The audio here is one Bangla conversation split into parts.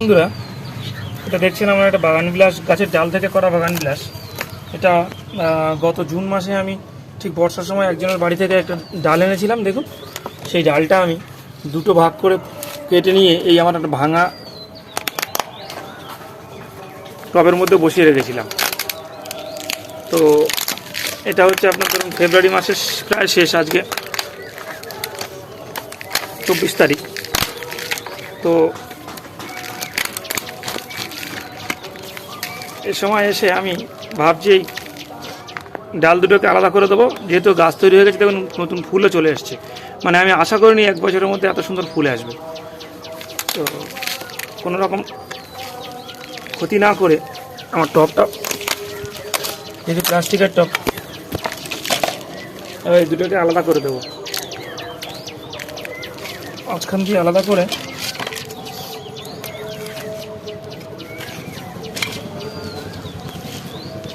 বন্ধুরা, এটা দেখছেন আমরা একটা বাগান বিলাস গাছের ডাল থেকে করা বাগান বিলাস। এটা গত জুন মাসে আমি ঠিক বর্ষার সময় একজনের বাড়ি থেকে একটা ডাল এনেছিলাম। দেখুন, সেই ডালটা আমি দুটো ভাগ করে কেটে নিয়ে এই আমার একটা ভাঙা টবের মধ্যে বসিয়ে রেখেছিলাম। তো এটা হচ্ছে আপনার ধরুন ফেব্রুয়ারি মাসের প্রায় শেষ, আজকে 24 তারিখ। তো এই সময় এসে আমি ভাবছি এই ডাল দুটোকে আলাদা করে দেবো, যেহেতু গাছ তৈরি হয়ে গেছে, দেখুন নতুন ফুলও চলে এসছে। মানে আমি আশা করিনি 1 বছরের মধ্যে এত সুন্দর ফুল আসবে। তো কোনো রকম ক্ষতি না করে আমার টবটা, যেহেতু প্লাস্টিকের টব, এই দুটোকে আলাদা করে দেবো। মাঝখান দিয়ে আলাদা করে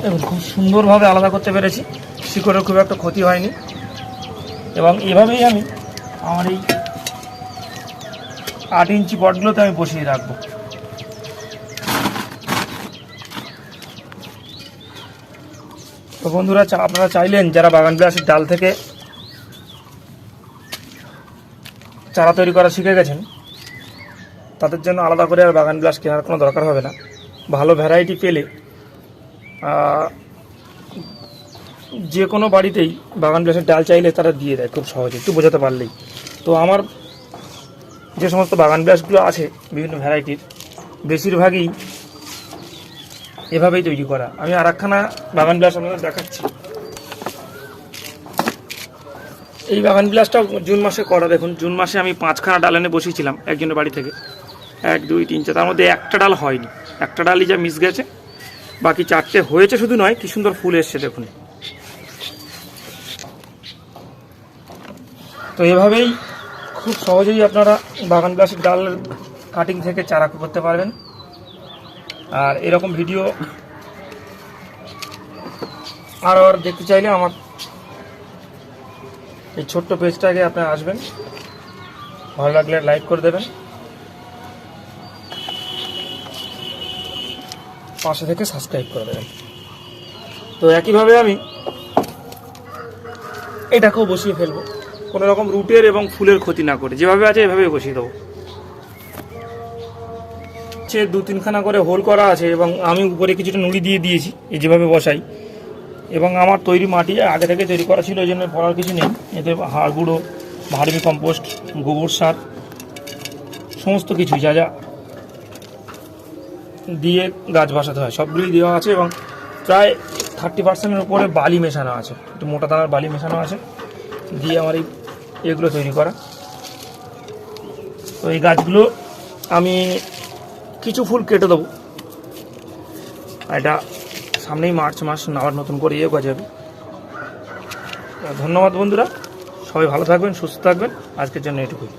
এবং খুব সুন্দরভাবে আলাদা করতে পেরেছি। শিকড়ের খুব একটা ক্ষতি হয়নি। এবং এভাবেই আমি আমার এই 8 ইঞ্চি পটগুলোতে আমি বসিয়ে রাখবো। তো বন্ধুরা, আপনারা চাইলেন যারা বাগান বিলাসের ডাল থেকে চারা তৈরি করা শিখে গেছেন, তাদের জন্য আলাদা করে আর বাগান বিলাস কেনার কোনো দরকার হবে না। ভালো ভ্যারাইটি পেলে যে কোনো বাড়িতেই বাগান বিলাসের ডাল চাইলে তারা দিয়ে দেয় খুব সহজে, একটু বোঝাতে পারলেই। তো আমার যে সমস্ত বাগান বিলাসগুলো আছে বিভিন্ন ভ্যারাইটির, বেশিরভাগই এভাবেই তৈরি করা। আমি আর একখানা বাগান বিলাস আপনাদের দেখাচ্ছি। এই বাগান বিলাসটাও জুন মাসে করা। দেখুন, জুন মাসে আমি 5খানা ডাল এনে বসিয়েছিলাম একজনের বাড়ি থেকে। 1, 2, 3, 4, তার মধ্যে একটা ডাল হয়নি। একটা ডালই যা মিস গেছে, বাকি 4টে হয়েছে। শুধু নয়, কি সুন্দর ফুল এসছে দেখুন। তো এভাবেই খুব সহজেই আপনারা বাগান বিলাসের ডাল কাটিং থেকে চারা করতে পারবেন। আর এরকম ভিডিও আর দেখতে চাইলে আমার এই ছোট্ট পেজটাকে আপনারা আসবেন, ভালো লাগলে লাইক করে দেবেন, পাশে থেকে সাবস্ক্রাইব করে দেবেন। তো একইভাবে আমি এটাকেও বসিয়ে ফেলবো, কোনো রকম রুটের এবং ফুলের ক্ষতি না করে। যেভাবে আছে এভাবে বসিয়ে দেবো। 2-3খানা করে হোল করা আছে এবং আমি উপরে কিছুটা নুড়ি দিয়ে দিয়েছি, এই যেভাবে বসাই। এবং আমার তৈরি মাটি আগে থেকে তৈরি করা ছিল, এই জন্য পড়ার কিছু নেই। এতে হাড় গুঁড়ো, ভার্মি কম্পোস্ট, গোবর সার, সমস্ত কিছু যা যা দিয়ে গাছ বসাতে হয় সবগুলোই দেওয়া আছে। এবং প্রায় 30%-এর উপরে বালি মেশানো আছে, একটু মোটা দানার বালি মেশানো আছে, দিয়ে আমার এগুলো তৈরি করা। তো এই গাছগুলো আমি কিছু ফুল কেটে দেবো। এটা সামনেই মার্চ মাস, আবার নতুন করে গজাবে। ধন্যবাদ বন্ধুরা, সবাই ভালো থাকবেন, সুস্থ থাকবেন। আজকের জন্য এটুকুই।